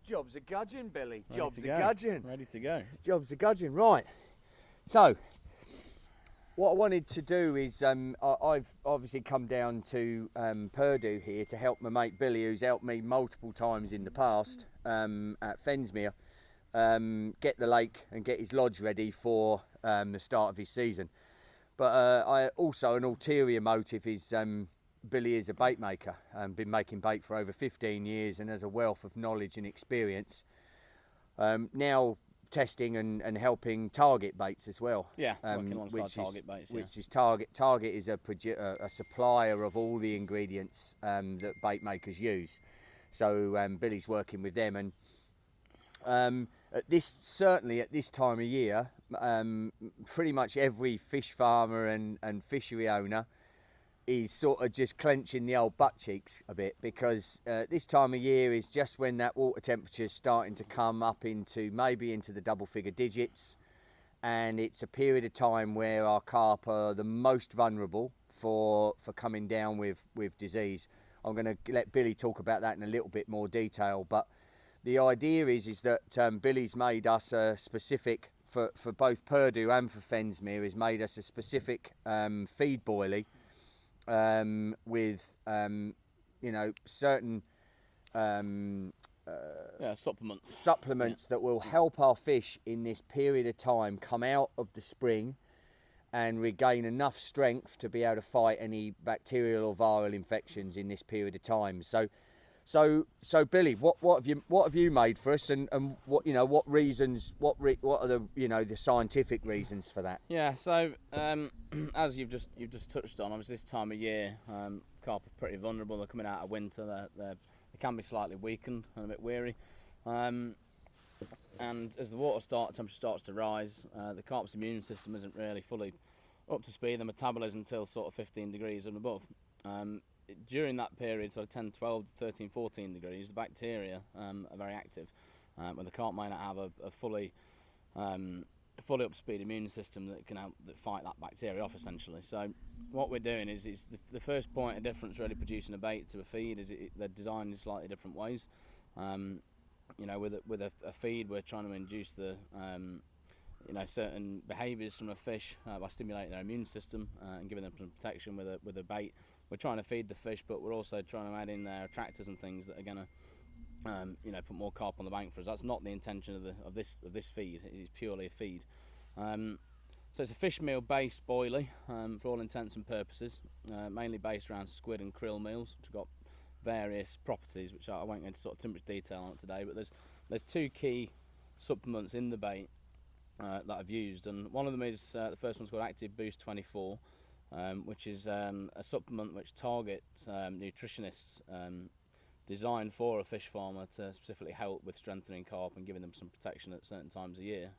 Job's a gudgeon, Billy. Ready Job's to a go. gudgeon. Ready to go. Job's a gudgeon. Right. So, what I wanted to do is, I've obviously come down to Perdu here to help my mate Billy, who's helped me multiple times in the past at Fensmere, get the lake and get his lodge ready for the start of his season. But I also, an ulterior motive is Billy is a bait maker and been making bait for over 15 years and has a wealth of knowledge and experience. Now testing and helping Target Baits as well. Yeah, working alongside Target Baits. Which is Target. Target is a supplier of all the ingredients that bait makers use. So Billy's working with them, and certainly at this time of year, pretty much every fish farmer and fishery owner is sort of just clenching the old butt cheeks a bit, because this time of year is just when that water temperature is starting to come up into the double figure digits, and it's a period of time where our carp are the most vulnerable for coming down with disease. I'm going to let Billy talk about that in a little bit more detail, but the idea is that Billy's made us a specific, for both Perdu and for Fensmere, has made us a specific feed boilie with certain supplements that will help our fish in this period of time come out of the spring and regain enough strength to be able to fight any bacterial or viral infections in this period of time. So Billy, what have you made for us, and what are the scientific reasons for that? Yeah, so as you've just touched on, obviously this time of year, carp are pretty vulnerable. They're coming out of winter. They can be slightly weakened and a bit weary. And as the temperature starts to rise, the carp's immune system isn't really fully up to speed. The metabolism until sort of 15 degrees and above. During that period, sort of 10, 12, 13, 14 degrees, the bacteria are very active, when the carp might not have a fully up to speed immune system that can fight that bacteria off, essentially. So what we're doing is the first point of difference really producing a bait to a feed is they're designed in slightly different ways. With a feed, we're trying to induce the certain behaviours from a fish by stimulating their immune system and giving them some protection. With a bait, we're trying to feed the fish, but we're also trying to add in their attractors and things that are going to put more carp on the bank for us. That's not the intention of this feed. It is purely a feed. So it's a fish meal based boilie for all intents and purposes, mainly based around squid and krill meals, which have got various properties which I won't go into sort of too much detail on today. But there's two key supplements in the bait that I've used, and one of them is the first one's called Active Boost 24, which is a supplement which targets nutritionists designed for a fish farmer to specifically help with strengthening carp and giving them some protection at certain times of year.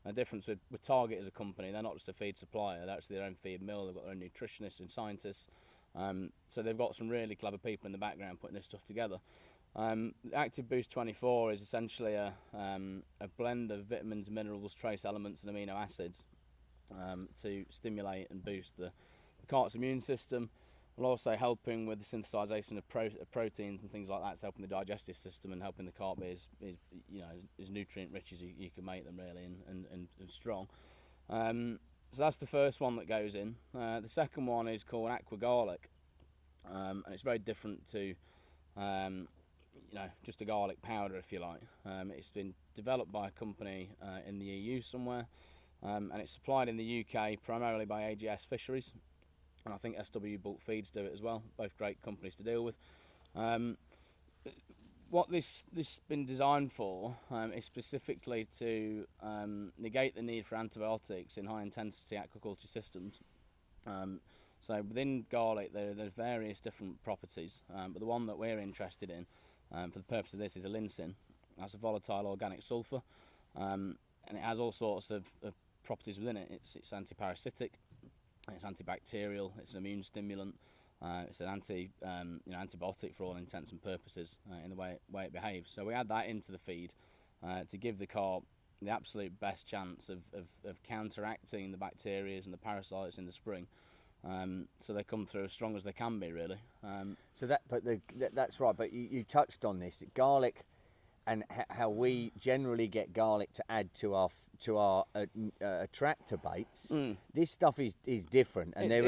The difference with Target as a company, they're not just a feed supplier, they're actually their own feed mill. They've got their own nutritionists and scientists, so they've got some really clever people in the background putting this stuff together. Active Boost 24 is essentially a blend of vitamins, minerals, trace elements and amino acids to stimulate and boost the carp's immune system, while also helping with the synthesization of proteins and things like that. It's helping the digestive system and helping the carp be as nutrient rich as you can make them, really, and strong. So that's the first one that goes in. The second one is called Aqua Garlic, and it's very different to just a garlic powder, if you like. It's been developed by a company in the EU somewhere, and it's supplied in the UK primarily by AGS Fisheries, and I think SW Bulk Feeds do it as well. Both great companies to deal with. What this has been designed for is specifically to negate the need for antibiotics in high intensity aquaculture systems. So within garlic there's various different properties, but the one that we're interested in for the purpose of this is a linseed. That's a volatile organic sulfur, and it has all sorts of properties within it. It's antiparasitic, it's antibacterial, it's an immune stimulant, it's an antibiotic for all intents and purposes in the way it behaves. So we add that into the feed to give the carp the absolute best chance of counteracting the bacteria and the parasites in the spring. So they come through as strong as they can be, really. That's right. But you touched on this. Garlic how we generally get garlic to add to our attractor baits. This stuff is different, and there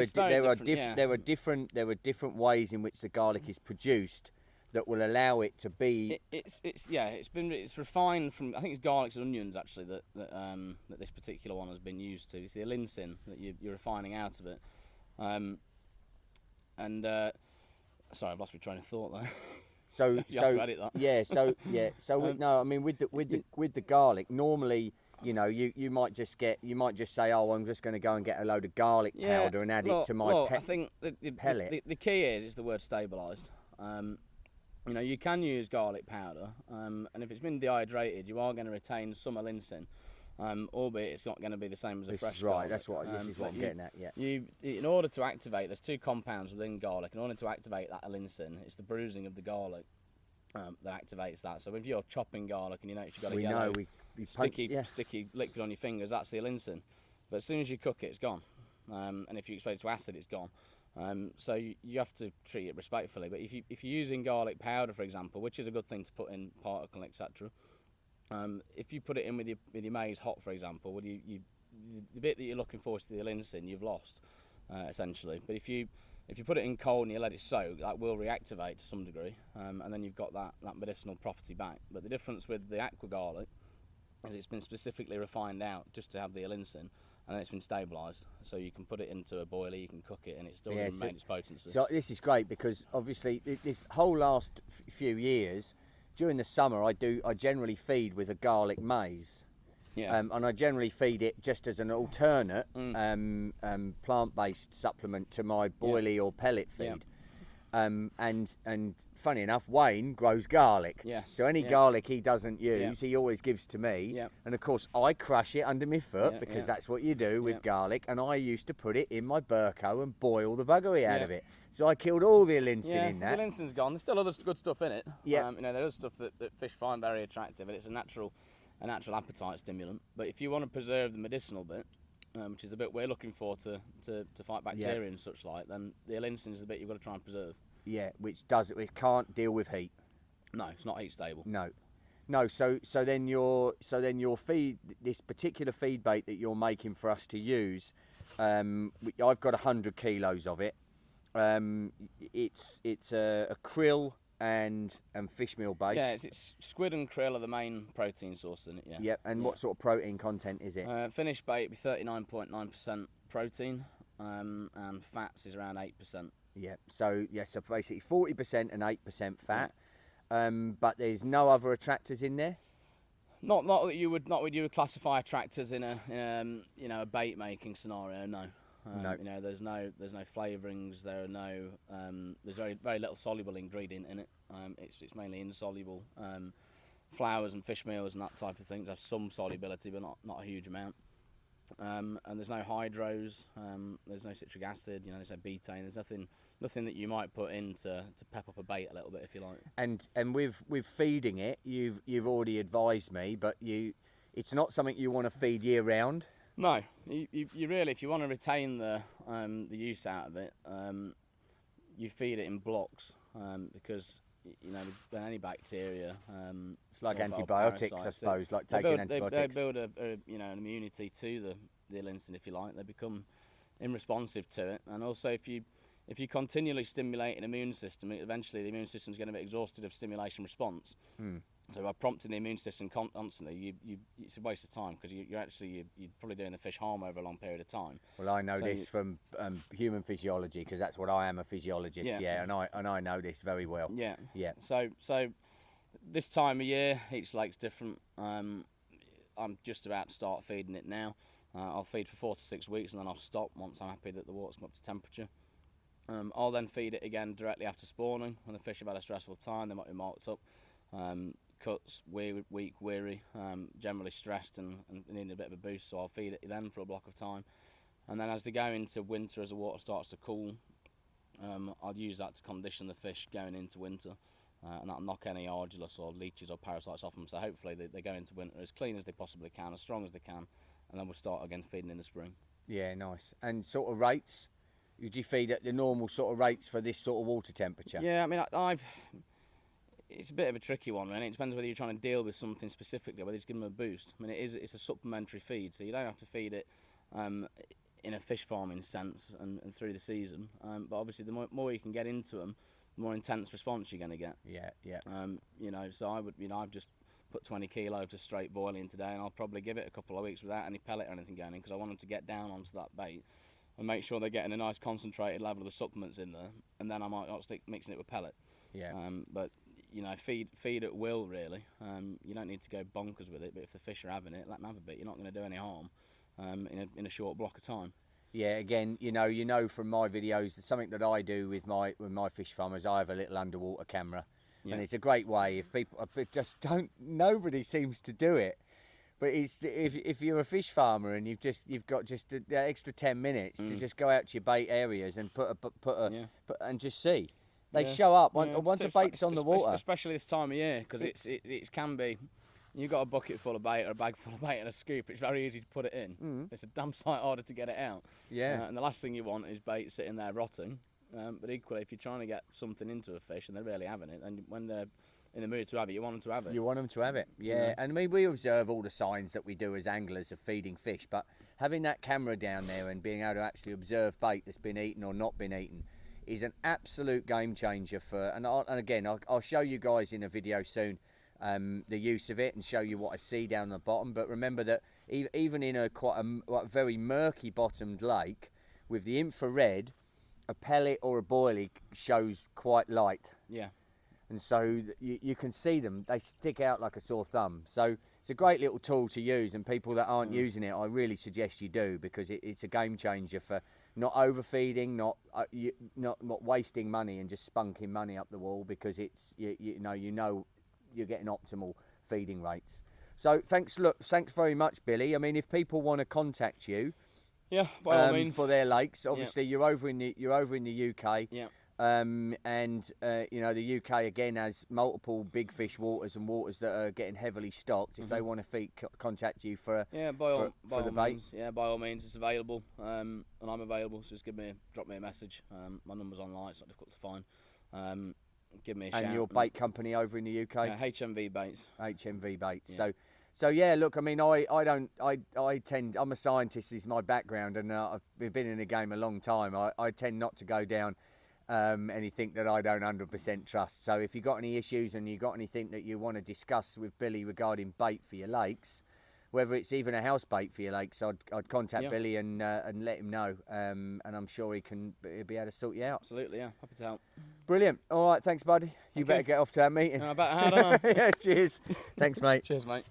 are different ways in which the garlic is produced that will allow it to be. It's refined from, I think it's garlics and onions actually that this particular one has been used to. It's the allicin that you're refining out of it, sorry, I've lost my train of thought there. So you have to edit that. No, I mean with the garlic, normally, you know, you might just say, oh, I'm just going to go and get a load of garlic powder and add it to my I think pellet. The key is the word stabilised. You know, you can use garlic powder, and if it's been dehydrated, you are going to retain some allicin, albeit it's not going to be the same as a fresh garlic. This is what I'm getting at. Yeah. In order to activate, there's two compounds within garlic. In order to activate that allicin, it's the bruising of the garlic that activates that. So if you're chopping garlic and you notice you've got a yellow, sticky liquid on your fingers, that's the allicin. But as soon as you cook it, it's gone. And if you expose it to acid, it's gone. So you have to treat it respectfully. But if you're using garlic powder, for example, which is a good thing to put in particle, etc. If you put it in with your maize hot, for example, the bit that you're looking for is the allicin, you've lost essentially. But if you put it in cold and you let it soak, that will reactivate to some degree, and then you've got that medicinal property back. But the difference with the aqua garlic is it's been specifically refined out just to have the allicin, and then it's been stabilised, so you can put it into a boiler, you can cook it, and it's still going to remain its potency. So this is great because obviously this whole last few years, during the summer, I generally feed with a garlic maize. Yeah. And I generally feed it just as an alternate plant-based supplement to my boilie or pellet feed. And funny enough, Wayne grows garlic. So any garlic he doesn't use, he always gives to me. And of course, I crush it under my foot because that's what you do with garlic. And I used to put it in my Burko and boil the buggery out of it. So I killed all the allicin in that. The allicin's gone. There's still other good stuff in it. Yeah. You know, there is stuff that fish find very attractive, and it's a natural appetite stimulant. But if you want to preserve the medicinal bit, which is the bit we're looking for to fight bacteria and such like, then the allicin is the bit you've got to try and preserve. Yeah, which can't deal with heat. No, it's not heat stable. No. So then your feed, this particular feed bait that you're making for us to use, I've got 100 kilos of it. It's a krill and fish meal base. Yeah, it's squid and krill are the main protein source in it. Yeah. Yep. And what sort of protein content is it? Finished bait would be 39.9% protein, and fats is around 8%. Yeah. So basically 40% and 8% fat. But there's no other attractors in there. Not that you would classify attractors in a bait making scenario. No. No. You know, there's no flavourings. There are no. There's very little soluble ingredient in it. It's mainly insoluble. Flours and fish meals and that type of thing. There's some solubility, but not a huge amount. And there's no hydros. There's no citric acid. You know, there's no betaine. There's nothing that you might put in to pep up a bait a little bit, if you like. And with feeding it, you've already advised me, but it's not something you want to feed year round. No, you really, if you want to retain the use out of it, you feed it in blocks, because you know, with any bacteria, it's like antibiotics, I suppose, like taking antibiotics. They build an immunity to the allicin, if you like. They become unresponsive to it, and also if you continually stimulate an immune system, eventually the immune system is going to be exhausted of stimulation response. So by prompting the immune system constantly, it's a waste of time, because you're probably doing the fish harm over a long period of time. Well, I know this from human physiology, because that's what I am, a physiologist. And I know this very well. Yeah. So this time of year, each lake's different. I'm just about to start feeding it now. I'll feed for 4 to 6 weeks, and then I'll stop once I'm happy that the water's come up to temperature. I'll then feed it again directly after spawning, when the fish have had a stressful time. They might be marked up. Cuts, weak, weary, generally stressed and needing a bit of a boost, so I'll feed it then for a block of time. And then as they go into winter, as the water starts to cool, I'll use that to condition the fish going into winter, and that'll knock any argillus or leeches or parasites off them. So hopefully they go into winter as clean as they possibly can, as strong as they can, and then we'll start again feeding in the spring. Yeah, nice. And sort of rates? Would you feed at the normal sort of rates for this sort of water temperature? Yeah, I mean, it's a bit of a tricky one, really. It depends whether you're trying to deal with something specifically, whether it's give them a boost. I mean, it's a supplementary feed, so you don't have to feed it in a fish farming sense and through the season. But obviously, the more you can get into them, the more intense response you're going to get. Yeah, yeah. You know, so I've just put 20 kilo to straight boiling today, and I'll probably give it a couple of weeks without any pellet or anything going in, because I want them to get down onto that bait and make sure they're getting a nice concentrated level of the supplements in there, and then I might stick mixing it with pellet. Yeah. But you know, feed at will, really. You don't need to go bonkers with it, but if the fish are having it, let them have a bit. You're not going to do any harm in a short block of time. Yeah, again, you know from my videos, something that I do with my fish farmers, I have a little underwater camera. Yeah. And it's a great way if people just don't. Nobody seems to do it, but it's if you're a fish farmer and you've got just the extra 10 minutes to just go out to your bait areas and put and just see. They show up once a bait's on the water. Especially this time of year, because it can be. You've got a bucket full of bait or a bag full of bait and a scoop. It's very easy to put it in. It's a damn sight harder to get it out. Yeah. And the last thing you want is bait sitting there rotting. But equally, if you're trying to get something into a fish and they're really having it, and when they're in the mood to have it, you want them to have it. You want them to have it, yeah. And I mean, we observe all the signs that we do as anglers of feeding fish, but having that camera down there and being able to actually observe bait that's been eaten or not been eaten is an absolute game changer for. And again, I'll show you guys in a video soon the use of it and show you what I see down the bottom. But remember that even in a very murky bottomed lake, with the infrared, a pellet or a boilie shows quite light. Yeah. And so you can see them, they stick out like a sore thumb. So it's a great little tool to use, and people that aren't using it, I really suggest you do, because it's a game changer for not overfeeding, not wasting money and just spunking money up the wall, because it's you know you're getting optimal feeding rates. So thanks very much, Billy. I mean, if people want to contact you, yeah, by all means, for their lakes, obviously you're over in the UK. Yeah. And you know, the UK again has multiple big fish waters and waters that are getting heavily stocked. If they want to contact you for the bait, by all means, it's available, and I'm available. So just drop me a message. My number's online; it's not difficult to find. Give me a shout. And your bait company over in the UK? HNV Baits. HNV Baits. Yeah. So yeah, look, I mean, I'm a scientist, is my background, and I've been in the game a long time. I tend not to go down anything that I don't 100% trust. So if you've got any issues and you've got anything that you want to discuss with Billy regarding bait for your lakes, whether it's even a house bait for your lakes, I'd contact Billy and let him know, and I'm sure he'll be able to sort you out. Absolutely, yeah, happy to help. Brilliant. All right, thanks, buddy. You better get off to that meeting. I better, don't I? Yeah, cheers. Thanks, mate. Cheers, mate.